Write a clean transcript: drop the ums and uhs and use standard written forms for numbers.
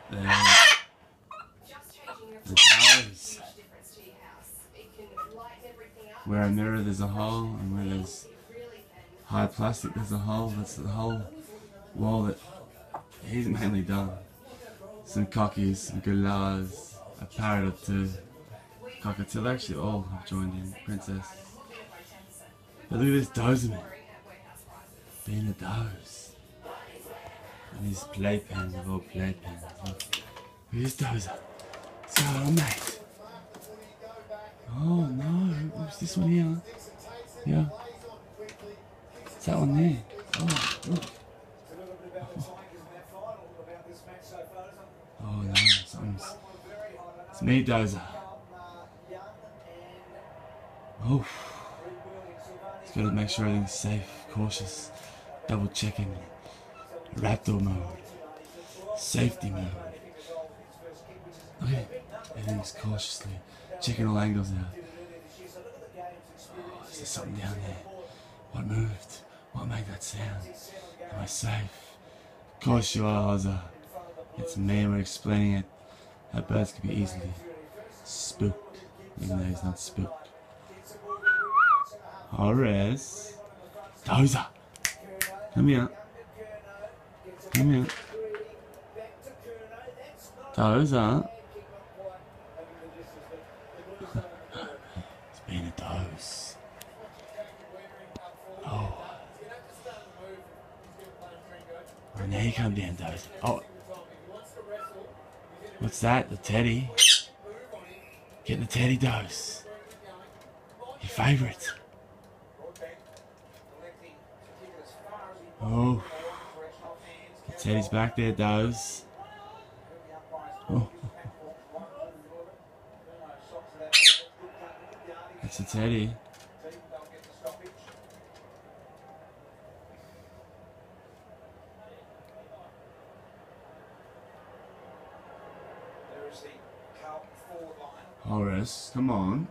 The doors. Where a mirror there's a hole, and where there's hard plastic there's a hole. That's the whole wall that he's mainly done. Some cockies, some gorillas, a parrot or two, cockatiel. Actually all have joined in. Princess. But look at this Dozeman. Being a doze. And his playpens of all playpens. Look. Who's Dozer? What's going on, mate? Oh no, what's this one here? Yeah. What's that one there? Oh, look. Oh no, something's... It's me, Dozer. Oh. Just gotta make sure everything's safe, cautious, double checking. Raptor mode. Safety mode. Okay, everything's cautiously checking all angles out. Oh, is there something down there? What moved? What made that sound? Am I safe? Of course you are, Ozza. It's me, and we're explaining it. How birds can be easily spooked, even though he's not spooked. Horace. Dozer. Come here. Come here. Dozer. It's been a dose. Oh. Oh, now you come down, Dozer. Oh. What's that? The teddy? Get the teddy dose. Your favourite. Oh. The teddy's back there, Doze. Oh. That's a teddy. Horace, come on.